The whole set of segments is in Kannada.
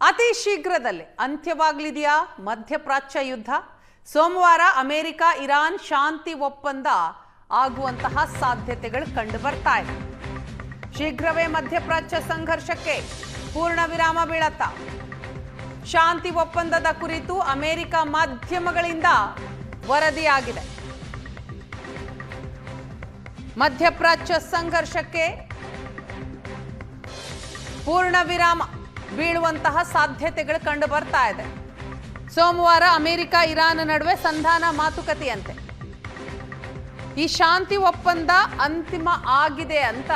ಅತಿ ಶೀಘ್ರದಲ್ಲೇ ಅಂತ್ಯವಾಗಲಿದೆಯಾ ಮಧ್ಯಪ್ರಾಚ್ಯ ಯುದ್ಧ? ಸೋಮವಾರ ಅಮೆರಿಕ ಇರಾನ್ ಶಾಂತಿ ಒಪ್ಪಂದ ಆಗುವಂತಹ ಸಾಧ್ಯತೆಗಳು ಕಂಡು ಬರ್ತಾ ಇದೆ. ಶೀಘ್ರವೇ ಮಧ್ಯಪ್ರಾಚ್ಯ ಸಂಘರ್ಷಕ್ಕೆ ಪೂರ್ಣ ವಿರಾಮ ಬೀಳತ್ತಾ? ಶಾಂತಿ ಒಪ್ಪಂದದ ಕುರಿತು ಅಮೆರಿಕ ಮಾಧ್ಯಮಗಳಿಂದ ವರದಿಯಾಗಿದೆ. ಮಧ್ಯಪ್ರಾಚ್ಯ ಸಂಘರ್ಷಕ್ಕೆ ಪೂರ್ಣ ವಿರಾಮ ಬೀಳುವಂತಹ ಸಾಧ್ಯತೆಗಳು ಕಂಡು ಬರ್ತಾ ಇದೆ. ಸೋಮವಾರ ಅಮೆರಿಕ ಇರಾನ್ ನಡುವೆ ಸಂಧಾನ ಮಾತುಕತೆಯಂತೆ ಈ ಶಾಂತಿ ಒಪ್ಪಂದ ಅಂತಿಮ ಆಗಿದೆ ಅಂತ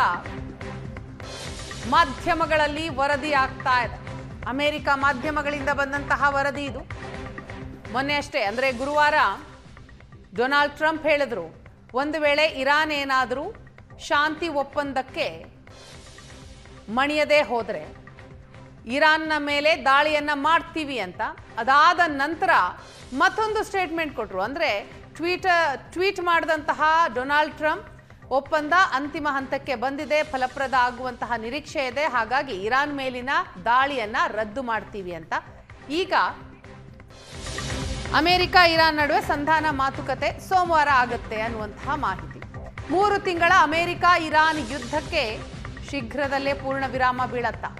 ಮಾಧ್ಯಮಗಳಲ್ಲಿ ವರದಿ ಆಗ್ತಾ ಇದೆ. ಅಮೆರಿಕ ಮಾಧ್ಯಮಗಳಿಂದ ಬಂದಂತಹ ವರದಿ ಇದು. ಮೊನ್ನೆ ಅಷ್ಟೇ ಅಂದರೆ ಗುರುವಾರ ಡೊನಾಲ್ಡ್ ಟ್ರಂಪ್ ಹೇಳಿದ್ರು, ಒಂದು ವೇಳೆ ಇರಾನ್ ಏನಾದರೂ ಶಾಂತಿ ಒಪ್ಪಂದಕ್ಕೆ ಮಣಿಯದೇ ಹೋದರೆ ಇರಾನ್ನ ಮೇಲೆ ದಾಳಿಯನ್ನ ಮಾಡ್ತೀವಿ ಅಂತ. ಅದಾದ ನಂತರ ಮತ್ತೊಂದು ಸ್ಟೇಟ್ಮೆಂಟ್ ಕೊಟ್ಟರು. ಅಂದರೆ ಟ್ವೀಟ್ ಮಾಡಿದಂತಹ ಡೊನಾಲ್ಡ್ ಟ್ರಂಪ್, ಒಪ್ಪಂದ ಅಂತಿಮ ಹಂತಕ್ಕೆ ಬಂದಿದೆ, ಫಲಪ್ರದ ಆಗುವಂತಹ ನಿರೀಕ್ಷೆ ಇದೆ, ಹಾಗಾಗಿ ಇರಾನ್ ಮೇಲಿನ ದಾಳಿಯನ್ನ ರದ್ದು ಮಾಡ್ತೀವಿ ಅಂತ. ಈಗ ಅಮೆರಿಕ ಇರಾನ್ ನಡುವೆ ಸಂಧಾನ ಮಾತುಕತೆ ಸೋಮವಾರ ಆಗುತ್ತೆ ಅನ್ನುವಂತಹ ಮಾಹಿತಿ. 3 ತಿಂಗಳ ಅಮೆರಿಕ ಇರಾನ್ ಯುದ್ಧಕ್ಕೆ ಶೀಘ್ರದಲ್ಲೇ ಪೂರ್ಣ ವಿರಾಮ ಬೀಳತ್ತಾ?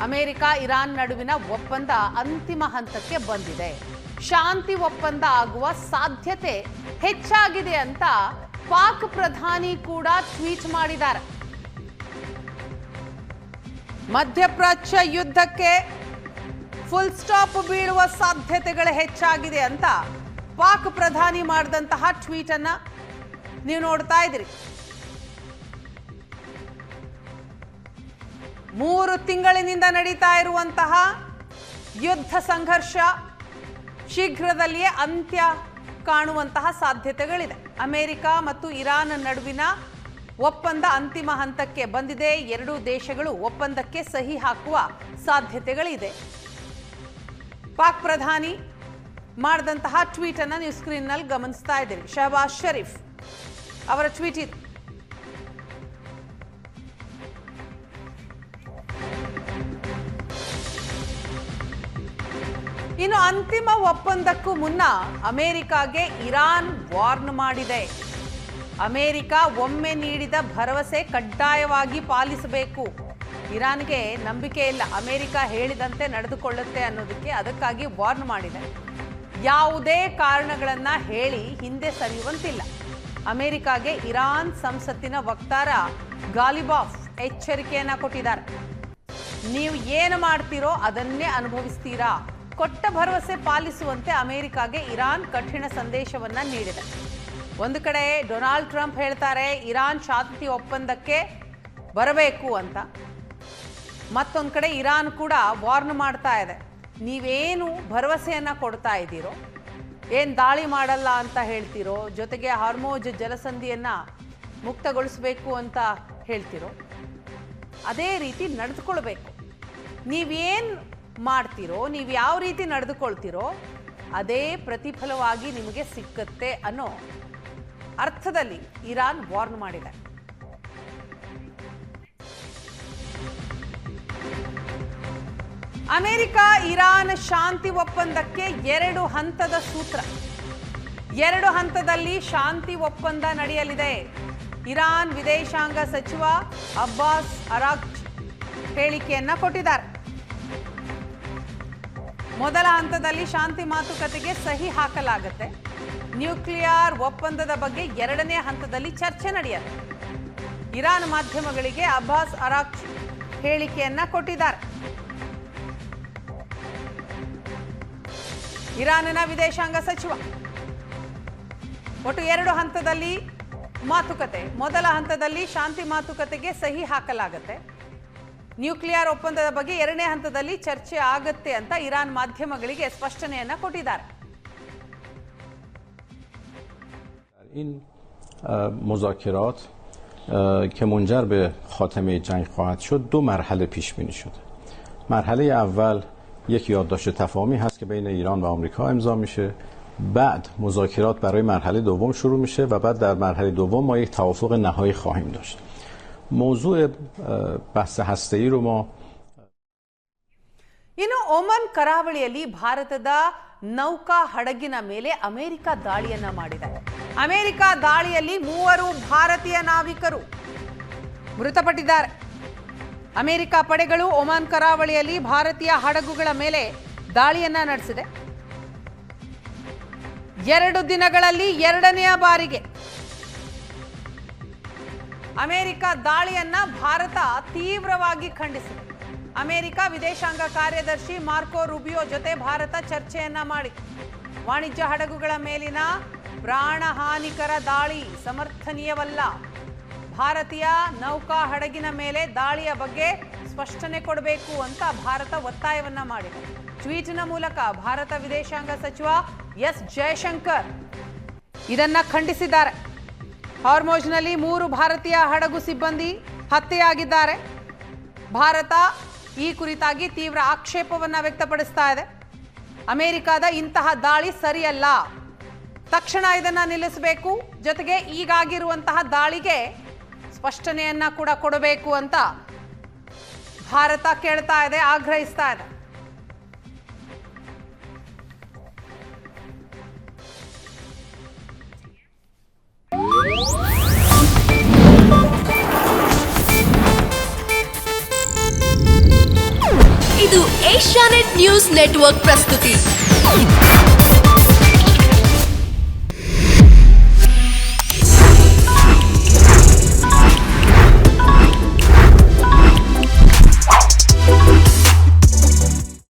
ಅಮೆರಿಕ ಇರಾನ್ ನಡುವಿನ ಒಪ್ಪಂದ ಅಂತಿಮ ಹಂತಕ್ಕೆ ಬಂದಿದೆ, ಶಾಂತಿ ಒಪ್ಪಂದ ಆಗುವ ಸಾಧ್ಯತೆ ಹೆಚ್ಚಾಗಿದೆ ಅಂತ ಪಾಕ್ ಪ್ರಧಾನಿ ಕೂಡ ಟ್ವೀಟ್ ಮಾಡಿದ್ದಾರೆ. ಮಧ್ಯಪ್ರಾಚ್ಯ ಯುದ್ಧಕ್ಕೆ ಫುಲ್ ಸ್ಟಾಪ್ ಬೀಳುವ ಸಾಧ್ಯತೆಗಳು ಹೆಚ್ಚಾಗಿದೆ ಅಂತ ಪಾಕ್ ಪ್ರಧಾನಿ ಮಾಡಿದಂತಹ ಟ್ವೀಟ್ ಅನ್ನ ನೀವು ನೋಡ್ತಾ ಇದ್ದೀರಿ. 3 ತಿಂಗಳಿನಿಂದ ನಡೀತಾ ಇರುವಂತಹ ಯುದ್ಧ ಸಂಘರ್ಷ ಶೀಘ್ರದಲ್ಲಿಯೇ ಅಂತ್ಯ ಕಾಣುವಂತಹ ಸಾಧ್ಯತೆಗಳಿದೆ. ಅಮೆರಿಕ ಮತ್ತು ಇರಾನ್ ನಡುವಿನ ಒಪ್ಪಂದ ಅಂತಿಮ ಹಂತಕ್ಕೆ ಬಂದಿದೆ. 2 ದೇಶಗಳು ಒಪ್ಪಂದಕ್ಕೆ ಸಹಿ ಹಾಕುವ ಸಾಧ್ಯತೆಗಳಿದೆ. ಪಾಕ್ ಪ್ರಧಾನಿ ಮಾಡಿದಂತಹ ಟ್ವೀಟ್ ಅನ್ನು ನೀವು ಸ್ಕ್ರೀನ್ನಲ್ಲಿ ಗಮನಿಸ್ತಾ ಇದ್ದೀರಿ. ಶಹಬಾಜ್ ಶರೀಫ್ ಅವರ ಟ್ವೀಟ್ ಇದು. ಇನ್ನು ಅಂತಿಮ ಒಪ್ಪಂದಕ್ಕೂ ಮುನ್ನ ಅಮೆರಿಕಾಗೆ ಇರಾನ್ ವಾರ್ನ್ ಮಾಡಿದೆ. ಅಮೆರಿಕ ಒಮ್ಮೆ ನೀಡಿದ ಭರವಸೆ ಕಡ್ಡಾಯವಾಗಿ ಪಾಲಿಸಬೇಕು. ಇರಾನ್ಗೆ ನಂಬಿಕೆ ಇಲ್ಲ, ಅಮೆರಿಕ ಹೇಳಿದಂತೆ ನಡೆದುಕೊಳ್ಳುತ್ತೆ ಅನ್ನೋದಕ್ಕೆ, ಅದಕ್ಕಾಗಿ ವಾರ್ನ್ ಮಾಡಿದೆ. ಯಾವುದೇ ಕಾರಣಗಳನ್ನ ಹೇಳಿ ಹಿಂದೆ ಸರಿಯುವಂತಿಲ್ಲ. ಅಮೆರಿಕಾಗೆ ಇರಾನ್ ಸಂಸತ್ತಿನ ವಕ್ತಾರ ಗಾಲಿಬಾಫ್ ಎಚ್ಚರಿಕೆಯನ್ನ ಕೊಟ್ಟಿದ್ದಾರೆ. ನೀವು ಏನು ಮಾಡ್ತೀರೋ ಅದನ್ನೇ ಅನುಭವಿಸ್ತೀರಾ. ಕೊಟ್ಟ ಭರವಸೆ ಪಾಲಿಸುವಂತೆ ಅಮೆರಿಕಾಗೆ ಇರಾನ್ ಕಠಿಣ ಸಂದೇಶವನ್ನ ನೀಡಿದೆ. ಒಂದು ಕಡೆ ಡೊನಾಲ್ಡ್ ಟ್ರಂಪ್ ಹೇಳ್ತಾರೆ ಇರಾನ್ ಶಾಂತಿ ಒಪ್ಪಂದಕ್ಕೆ ಬರಬೇಕು ಅಂತ, ಮತ್ತೊಂದು ಕಡೆ ಇರಾನ್ ಕೂಡ ವಾರ್ನ್ ಮಾಡ್ತಾ ಇದೆ. ನೀವೇನು ಭರವಸೆಯನ್ನ ಕೊಡ್ತಾ ಇದ್ದೀರೋ, ಏನು ದಾಳಿ ಮಾಡಲ್ಲ ಅಂತ ಹೇಳ್ತಿರೋ, ಜೊತೆಗೆ ಹಾರ್ಮೋಜ್ ಜಲಸಂಧಿಯನ್ನ ಮುಕ್ತಗೊಳಿಸಬೇಕು ಅಂತ ಹೇಳ್ತಿರೋ, ಅದೇ ರೀತಿ ನಡೆದುಕೊಳ್ಬೇಕು. ನೀವೇನು ಮಾಡ್ತಿರೋ, ನೀವು ಯಾವ ರೀತಿ ನಡೆದುಕೊಳ್ತಿರೋ ಅದೇ ಪ್ರತಿಫಲವಾಗಿ ನಿಮಗೆ ಸಿಕ್ಕತ್ತೆ ಅನ್ನೋ ಅರ್ಥದಲ್ಲಿ ಇರಾನ್ ವಾರ್ನ್ ಮಾಡಿದೆ. ಅಮೆರಿಕ ಇರಾನ್ ಶಾಂತಿ ಒಪ್ಪಂದಕ್ಕೆ 2 ಹಂತದ ಸೂತ್ರ. 2 ಹಂತದಲ್ಲಿ ಶಾಂತಿ ಒಪ್ಪಂದ ನಡೆಯಲಿದೆ. ಇರಾನ್ ವಿದೇಶಾಂಗ ಸಚಿವ ಅಬ್ಬಾಸ್ ಅರಾಗ್ಚಿ ಹೇಳಿಕೆಯನ್ನ ಕೊಟ್ಟಿದ್ದಾರೆ. ಮೊದಲ ಹಂತದಲ್ಲಿ ಶಾಂತಿ ಮಾತುಕತೆಗೆ ಸಹಿ ಹಾಕಲಾಗುತ್ತೆ. ನ್ಯೂಕ್ಲಿಯರ್ ಒಪ್ಪಂದದ ಬಗ್ಗೆ 2ನೇ ಹಂತದಲ್ಲಿ ಚರ್ಚೆ ನಡೆಯುತ್ತೆ. ಇರಾನ್ ಮಾಧ್ಯಮಗಳಿಗೆ ಅಬ್ಬಾಸ್ ಅರಾಗ್ಚಿ ಹೇಳಿಕೆಯನ್ನ ಕೊಟ್ಟಿದ್ದಾರೆ. ಇರಾನ್ನ ವಿದೇಶಾಂಗ ಸಚಿವ ಒಟ್ಟು 2 ಹಂತದಲ್ಲಿ ಮಾತುಕತೆ. ಮೊದಲ ಹಂತದಲ್ಲಿ ಶಾಂತಿ ಮಾತುಕತೆಗೆ ಸಹಿ ಹಾಕಲಾಗುತ್ತೆ. ನ್ಯೂಕ್ಲಿಯರ್ ಒಪ್ಪಂದದ ಬಗ್ಗೆ 2ನೇ ಹಂತದಲ್ಲಿ ಚರ್ಚೆ ಆಗುತ್ತೆ ಅಂತ ಇರಾನ್ ಮಾಧ್ಯಮಗಳಿಗೆ ಸ್ಪಷ್ಟನೆಯನ್ನ ಕೊಟ್ಟಿದ್ದಾರೆ. این مذاکرات که منجر به خاتمه جنگ خواهد شد 2 مرحله پیش بینی شده. مرحله اول یک یادداشت تفاهمی هست که بین ایران و آمریکا امضا میشه. بعد مذاکرات برای مرحله دوم شروع میشه و بعد در مرحله دوم ما یک توافق نهایی خواهیم داشت. موضوع بحث هسته‌ای رو ما ಒಮನ್ ಕರಾವಳಿಯಲ್ಲಿ ಭಾರತದ ನೌಕಾ ಹಡಗಿನ ಮೇಲೆ ಅಮೆರಿಕ ದಾಳಿಯನ್ನ ಮಾಡಿದೆ. ಅಮೆರಿಕ ದಾಳಿಯಲ್ಲಿ 3 ಭಾರತೀಯ ನಾವಿಕರು ಮೃತಪಟ್ಟಿದ್ದಾರೆ. ಅಮೆರಿಕ ಪಡೆಗಳು ಒಮನ್ ಕರಾವಳಿಯಲ್ಲಿ ಭಾರತೀಯ ಹಡಗುಗಳ ಮೇಲೆ ದಾಳಿಯನ್ನ ನಡೆಸಿದೆ. 2 ದಿನಗಳಲ್ಲಿ 2ನೆಯ ಬಾರಿಗೆ ಅಮೆರಿಕ ದಾಳಿಯನ್ನ ಭಾರತ ತೀವ್ರವಾಗಿ ಖಂಡಿಸಿದೆ. ಅಮೆರಿಕ ವಿದೇಶಾಂಗ ಕಾರ್ಯದರ್ಶಿ ಮಾರ್ಕೋ ರೂಬಿಯೋ ಜೊತೆ ಭಾರತ ಚರ್ಚೆಯನ್ನ ಮಾಡಿದೆ. ವಾಣಿಜ್ಯ ಹಡಗುಗಳ ಮೇಲಿನ ಪ್ರಾಣಹಾನಿಕರ ದಾಳಿ ಸಮರ್ಥನೀಯವಲ್ಲ. ಭಾರತೀಯ ನೌಕಾ ಹಡಗಿನ ಮೇಲೆ ದಾಳಿಯ ಬಗ್ಗೆ ಸ್ಪಷ್ಟನೆ ಕೊಡಬೇಕು ಅಂತ ಭಾರತ ಒತ್ತಾಯವನ್ನ ಮಾಡಿದೆ. ಟ್ವೀಟ್ನ ಮೂಲಕ ಭಾರತ ವಿದೇಶಾಂಗ ಸಚಿವ ಎಸ್ ಜಯಶಂಕರ್ ಇದನ್ನ ಖಂಡಿಸಿದ್ದಾರೆ. ಹಾರ್ಮೋಜ್ನಲ್ಲಿ 3 ಭಾರತೀಯ ಹಡಗು ಸಿಬ್ಬಂದಿ ಹತ್ಯೆಯಾಗಿದ್ದಾರೆ. ಭಾರತ ಈ ಕುರಿತಾಗಿ ತೀವ್ರ ಆಕ್ಷೇಪವನ್ನ ವ್ಯಕ್ತಪಡಿಸ್ತಾ ಇದೆ. ಅಮೆರಿಕದ ಇಂತಹ ದಾಳಿ ಸರಿಯಲ್ಲ, ತಕ್ಷಣ ಇದನ್ನ ನಿಲ್ಲಿಸಬೇಕು, ಜೊತೆಗೆ ಈಗಾಗಿರುವಂತಹ ದಾಳಿಗೆ ಸ್ಪಷ್ಟನೆಯನ್ನ ಕೂಡ ಕೊಡಬೇಕು ಅಂತ ಭಾರತ ಕೇಳ್ತಾ ಇದೆ, ಆಗ್ರಹಿಸ್ತಾ ಇದೆ. ಇದು ಏಷ್ಯಾನೆಟ್ ನ್ಯೂಸ್ ನೆಟ್ವರ್ಕ್ ಪ್ರಸ್ತುತಿ.